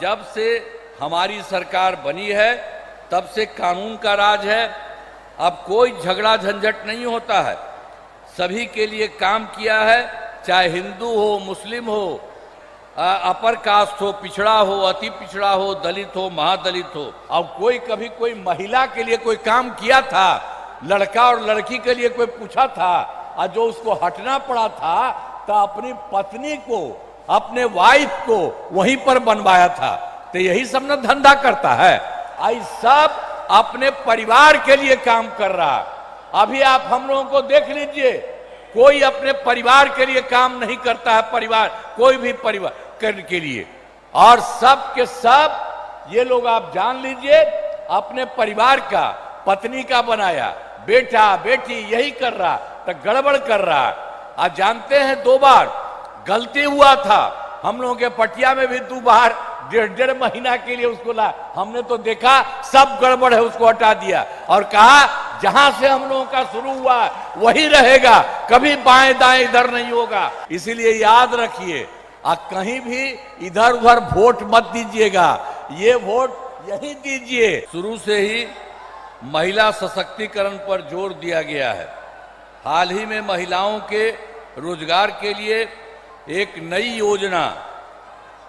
जब से हमारी सरकार बनी है तब से कानून का राज है। अब कोई झगड़ा झंझट नहीं होता है, सभी के लिए काम किया है, चाहे हिंदू हो, मुस्लिम हो, अपर कास्ट हो, पिछड़ा हो, अति पिछड़ा हो, दलित हो, महादलित हो। अब कभी कोई महिला के लिए कोई काम किया था, लड़का और लड़की के लिए कोई पूछा था, और जो उसको हटना पड़ा था तो अपनी पत्नी को, अपने वाइफ को वहीं पर बनवाया था। तो यही सब ना धंधा करता है। आई सब अपने परिवार के लिए काम कर रहा है। अभी आप हम लोगों को देख लीजिए, कोई अपने परिवार के लिए काम नहीं करता है, परिवार कोई भी परिवार करने के लिए। और सब के सब ये लोग आप जान लीजिए अपने परिवार का, पत्नी का बनाया, बेटा बेटी यही कर रहा, तो गड़बड़ कर रहा। आज जानते हैं 2 बार गलती हुआ था हम लोगों के पटिया में भी, 2 बार 1.5 महीना के लिए उसको ला, हमने तो देखा सब गड़बड़ है, उसको हटा दिया और कहा जहां से हम लोगों का शुरू हुआ वही रहेगा, कभी बाएं दाएं इधर नहीं होगा। इसीलिए याद रखिए, कहीं भी इधर उधर वोट मत दीजिएगा, ये वोट यही दीजिए। शुरू से ही महिला सशक्तिकरण पर जोर दिया गया है। हाल ही में महिलाओं के रोजगार के लिए एक नई योजना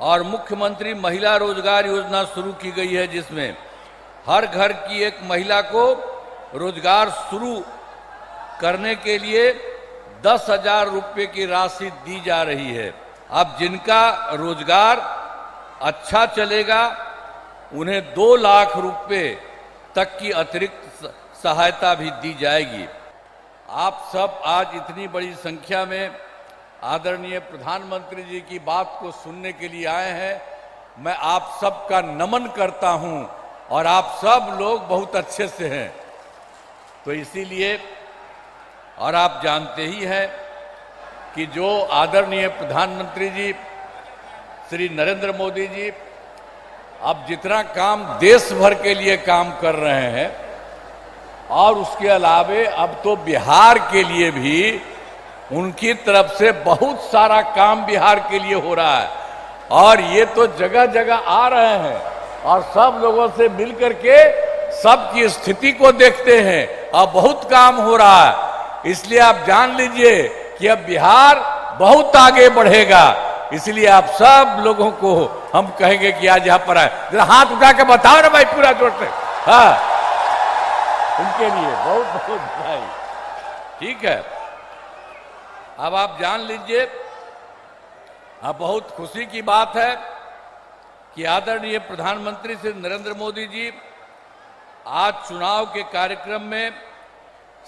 और मुख्यमंत्री महिला रोजगार योजना शुरू की गई है, जिसमें हर घर की एक महिला को रोजगार शुरू करने के लिए 10,000 रुपये की राशि दी जा रही है। अब जिनका रोजगार अच्छा चलेगा उन्हें 2 लाख रुपये तक की अतिरिक्त सहायता भी दी जाएगी। आप सब आज इतनी बड़ी संख्या में आदरणीय प्रधानमंत्री जी की बात को सुनने के लिए आए हैं। मैं आप सबका नमन करता हूं और आप सब लोग बहुत अच्छे से हैं। तो इसीलिए, और आप जानते ही हैं कि जो आदरणीय प्रधानमंत्री जी श्री नरेंद्र मोदी जी अब जितना काम देश भर के लिए काम कर रहे हैं, और उसके अलावे अब तो बिहार के लिए भी उनकी तरफ से बहुत सारा काम बिहार के लिए हो रहा है। और ये तो जगह जगह आ रहे हैं और सब लोगों से मिल करके सबकी स्थिति को देखते हैं और बहुत काम हो रहा है। इसलिए आप जान लीजिए कि अब बिहार बहुत आगे बढ़ेगा। इसलिए आप सब लोगों को हम कहेंगे कि आज यहां पर आए, जरा हाथ उठा के बताओ ना भाई पूरा जोर से। हाँ, उनके लिए बहुत बहुत बधाई। ठीक है, अब आप जान लीजिए, अब बहुत खुशी की बात है कि आदरणीय प्रधानमंत्री श्री नरेंद्र मोदी जी आज चुनाव के कार्यक्रम में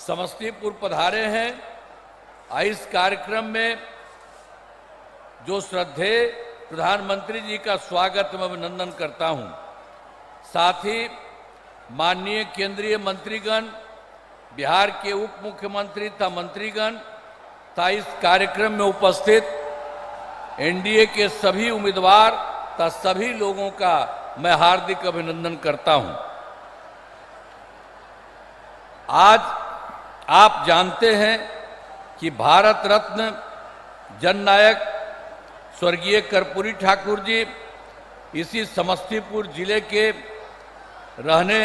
समस्तीपुर पधारे हैं। इस कार्यक्रम में जो श्रद्धेय प्रधानमंत्री जी का स्वागत मैं अभिनंदन करता हूं। साथ ही माननीय केंद्रीय मंत्रीगण, बिहार के उप मुख्यमंत्री तथा मंत्रीगण तथा इस कार्यक्रम में उपस्थित एनडीए के सभी उम्मीदवार तथा सभी लोगों का मैं हार्दिक अभिनंदन करता हूं। आज आप जानते हैं कि भारत रत्न जननायक स्वर्गीय कर्पूरी ठाकुर जी इसी समस्तीपुर जिले के रहने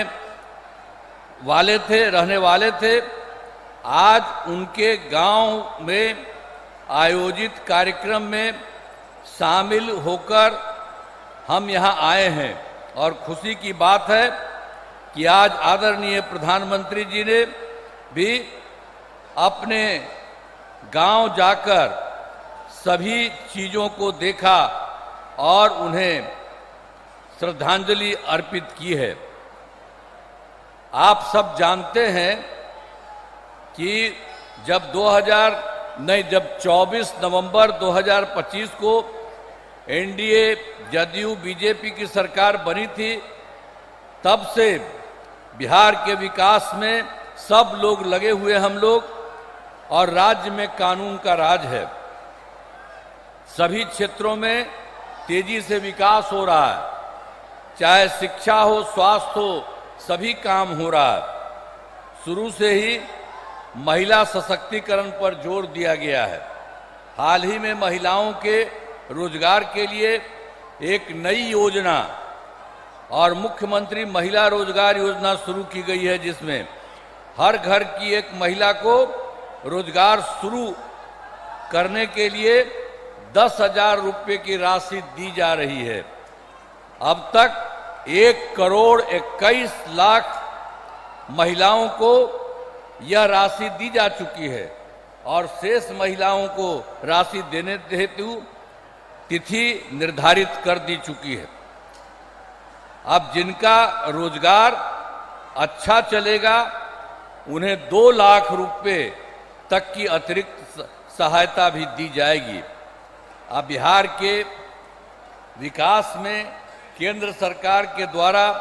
वाले थे। आज उनके गांव में आयोजित कार्यक्रम में शामिल होकर हम यहां आए हैं और खुशी की बात है कि आज आदरणीय प्रधानमंत्री जी ने भी अपने गांव जाकर सभी चीजों को देखा और उन्हें श्रद्धांजलि अर्पित की है। आप सब जानते हैं कि जब 24 नवंबर 2025 को एनडीए जदयू बीजेपी की सरकार बनी थी, तब से बिहार के विकास में सब लोग लगे हुए हम लोग, और राज्य में कानून का राज है। सभी क्षेत्रों में तेजी से विकास हो रहा है, चाहे शिक्षा हो, स्वास्थ्य हो, सभी काम हो रहा है। शुरू से ही महिला सशक्तिकरण पर जोर दिया गया है। हाल ही में महिलाओं के रोजगार के लिए एक नई योजना और मुख्यमंत्री महिला रोजगार योजना शुरू की गई है, जिसमें हर घर की एक महिला को रोजगार शुरू करने के लिए 10,000 रुपये की राशि दी जा रही है। अब तक 1,21,00,000 महिलाओं को यह राशि दी जा चुकी है और शेष महिलाओं को राशि देने हेतु तिथि निर्धारित कर दी चुकी है। अब जिनका रोजगार अच्छा चलेगा उन्हें 2 लाख रुपए तक की अतिरिक्त सहायता भी दी जाएगी। अब बिहार के विकास में केंद्र सरकार के द्वारा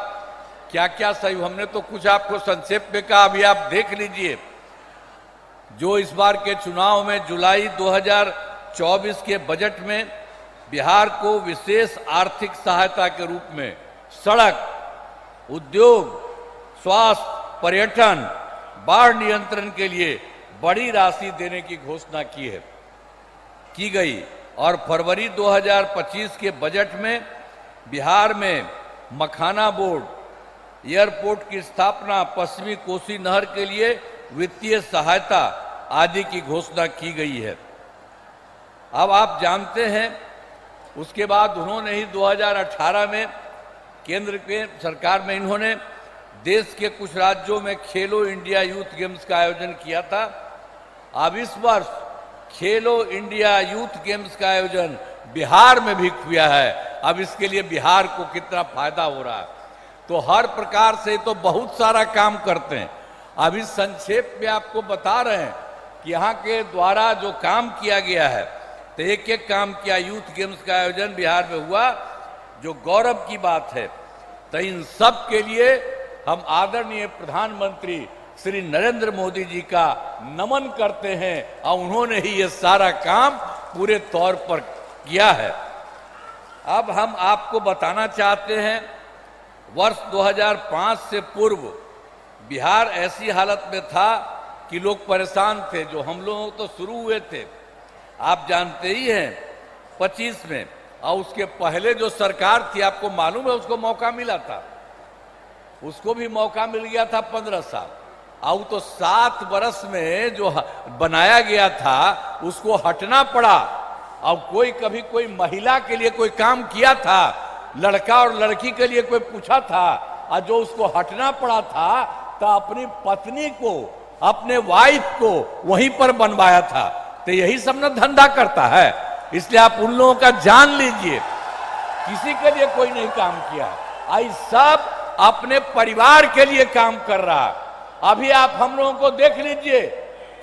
क्या क्या सही, हमने तो कुछ आपको संक्षेप में कहा, अभी आप देख लीजिए। जो इस बार के चुनाव में जुलाई 2024 के बजट में बिहार को विशेष आर्थिक सहायता के रूप में सड़क, उद्योग, स्वास्थ्य, पर्यटन, बाढ़ नियंत्रण के लिए बड़ी राशि देने की घोषणा की गई और फरवरी 2025 के बजट में बिहार में मखाना बोर्ड, एयरपोर्ट की स्थापना, पश्चिमी कोसी नहर के लिए वित्तीय सहायता आदि की घोषणा की गई है। अब आप जानते हैं उसके बाद उन्होंने ही 2018 में केंद्र के सरकार में इन्होंने देश के कुछ राज्यों में खेलो इंडिया यूथ गेम्स का आयोजन किया था। अब इस वर्ष खेलो इंडिया यूथ गेम्स का आयोजन बिहार में भी किया है। अब इसके लिए बिहार को कितना फायदा हो रहा है, तो हर प्रकार से तो बहुत सारा काम करते हैं। अभी संक्षेप में आपको बता रहे हैं कि यहाँ के द्वारा जो काम किया गया है, तो एक एक काम किया। यूथ गेम्स का आयोजन बिहार में हुआ, जो गौरव की बात है। तो इन सब के लिए हम आदरणीय प्रधानमंत्री श्री नरेंद्र मोदी जी का नमन करते हैं और उन्होंने ही ये सारा काम पूरे तौर पर किया है। अब हम आपको बताना चाहते हैं, वर्ष 2005 से पूर्व बिहार ऐसी हालत में था कि लोग परेशान थे। जो हम लोग तो शुरू हुए थे, आप जानते ही हैं, 25 में, और उसके पहले जो सरकार थी, आपको मालूम है, उसको मौका मिला था, उसको भी मौका मिल गया था 15 साल। और तो 7 वर्ष में जो बनाया गया था उसको हटना पड़ा। अब कभी कोई महिला के लिए कोई काम किया था, लड़का और लड़की के लिए कोई पूछा था, और जो उसको हटना पड़ा था, तो अपनी पत्नी को, अपने वाइफ को वहीं पर बनवाया था। तो यही सब ना धंधा करता है। इसलिए आप उन लोगों का जान लीजिए, किसी के लिए कोई नहीं काम किया, आई सब अपने परिवार के लिए काम कर रहा है। अभी आप हम लोगों को देख लीजिए,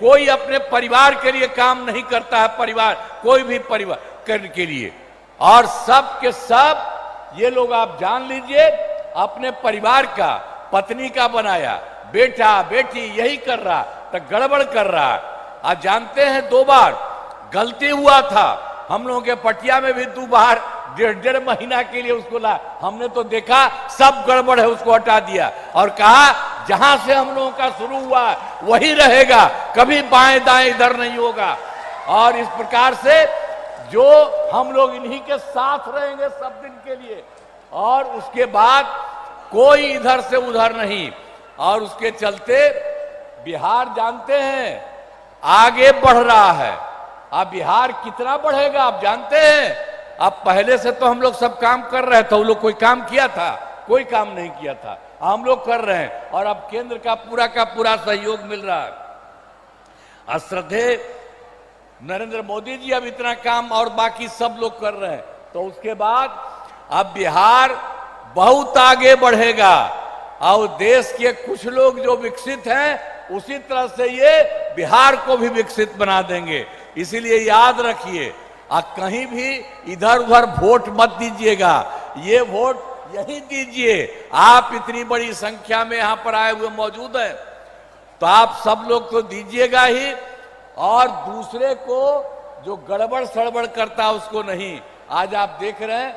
कोई अपने परिवार के लिए काम नहीं करता है, परिवार, कोई भी परिवार करने के लिए। और सब के सब ये लोग आप जान लीजिए, अपने परिवार का, पत्नी का बनाया, बेटा बेटी यही कर रहा, तो गड़बड़ कर रहा। आज जानते हैं 2 बार गलती हुआ था, हम लोगों के पटिया में भी 2 बार 1.5 महीना के लिए उसको ला, हमने तो देखा सब गड़बड़ है, उसको हटा दिया और कहा जहां से हम लोगों का शुरू हुआ वही रहेगा, कभी बाएं दाएं इधर नहीं होगा। और इस प्रकार से जो हम लोग इन्हीं के साथ रहेंगे सब दिन के लिए, और उसके बाद कोई इधर से उधर नहीं। और उसके चलते बिहार जानते हैं आगे बढ़ रहा है। अब बिहार कितना बढ़ेगा आप जानते हैं। अब पहले से तो हम लोग सब काम कर रहे थे, वो लोग कोई काम किया था, कोई काम नहीं किया था, हम लोग कर रहे हैं। और अब केंद्र का पूरा सहयोग मिल रहा है। श्रद्धेय नरेंद्र मोदी जी अब इतना काम और बाकी सब लोग कर रहे हैं, तो उसके बाद अब बिहार बहुत आगे बढ़ेगा। और देश के कुछ लोग जो विकसित हैं, उसी तरह से ये बिहार को भी विकसित बना देंगे। इसीलिए याद रखिए, कहीं भी इधर उधर वोट मत दीजिएगा, ये वोट यही दीजिए। आप इतनी बड़ी संख्या में यहां पर आए हुए मौजूद हैं, तो आप सब लोग तो दीजिएगा ही, और दूसरे को जो गड़बड़ सड़बड़ करता है उसको नहीं। आज आप देख रहे हैं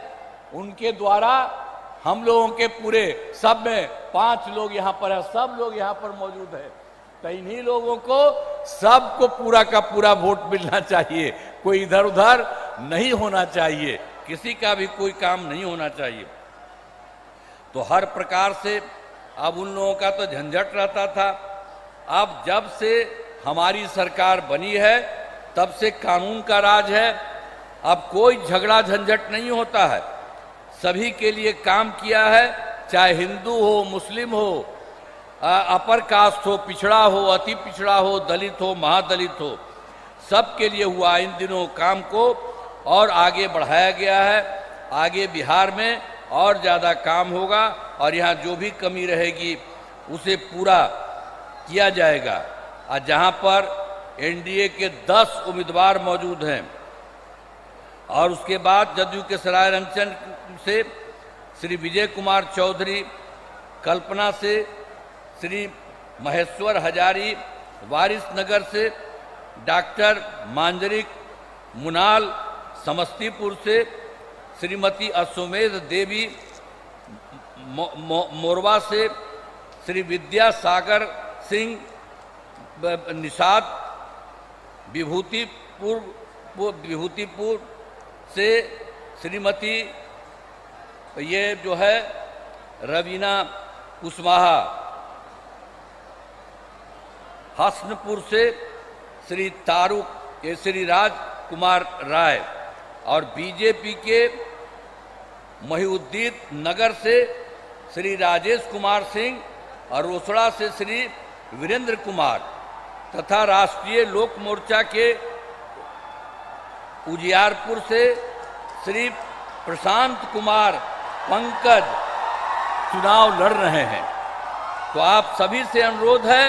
उनके द्वारा हम लोगों के पूरे सब में 5 लोग यहाँ पर है, सब लोग यहाँ पर मौजूद है, तो इन्हीं लोगों को सबको पूरा का पूरा वोट मिलना चाहिए, कोई इधर उधर नहीं होना चाहिए। किसी का भी कोई काम नहीं होना चाहिए। तो हर प्रकार से अब उन लोगों का तो झंझट रहता था। अब जब से हमारी सरकार बनी है तब से कानून का राज है। अब कोई झगड़ा झंझट नहीं होता है, सभी के लिए काम किया है, चाहे हिंदू हो, मुस्लिम हो, अपर कास्ट हो, पिछड़ा हो, अति पिछड़ा हो, दलित हो, महादलित हो, सबके लिए हुआ इन दिनों काम को और आगे बढ़ाया गया है। आगे बिहार में और ज़्यादा काम होगा और यहाँ जो भी कमी रहेगी उसे पूरा किया जाएगा। और जहाँ पर एनडीए के 10 उम्मीदवार मौजूद हैं और उसके बाद जदयू के सरायरंजन से श्री विजय कुमार चौधरी, कल्पना से श्री महेश्वर हजारी, वारिसनगर से डॉक्टर मांजरिक, मुनाल समस्तीपुर से श्रीमती अश्वमेध देवी, मोरवा से श्री विद्यासागर सिंह, निषाद, विभूतिपुर से श्रीमती ये जो है रवीना कुशवाहा, हसनपुर से श्री तारुक ये श्री राज कुमार राय और बीजेपी के महिउद्दीन नगर से श्री राजेश कुमार सिंह और रोसड़ा से श्री वीरेंद्र कुमार तथा राष्ट्रीय लोक मोर्चा के उजियारपुर से श्री प्रशांत कुमार पंकज चुनाव लड़ रहे हैं। तो आप सभी से अनुरोध है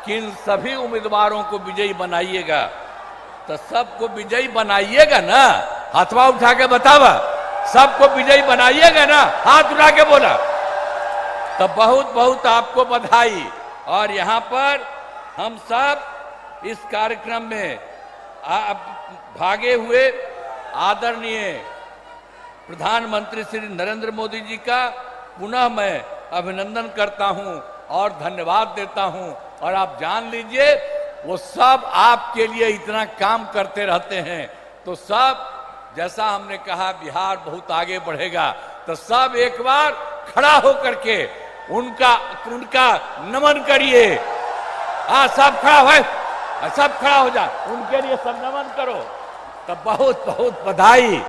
कि इन सभी उम्मीदवारों को विजयी बनाइएगा। तो सबको विजयी बनाइएगा ना, हाथवा उठा के बतावा, सबको विजयी बनाइएगा ना, हाथ उठा के बोला। तो बहुत बहुत आपको बधाई। और यहाँ पर हम सब इस कार्यक्रम में भागे हुए आदरणीय प्रधानमंत्री श्री नरेंद्र मोदी जी का पुनः मैं अभिनंदन करता हूं और धन्यवाद देता हूं। और आप जान लीजिए वो सब आपके लिए इतना काम करते रहते हैं। तो सब जैसा हमने कहा बिहार बहुत आगे बढ़ेगा, तो सब एक बार खड़ा होकर के उनका नमन करिए। सब खड़ा हो, सब खड़ा हो जा, उनके लिए सब नमन करो। तो बहुत बहुत बधाई।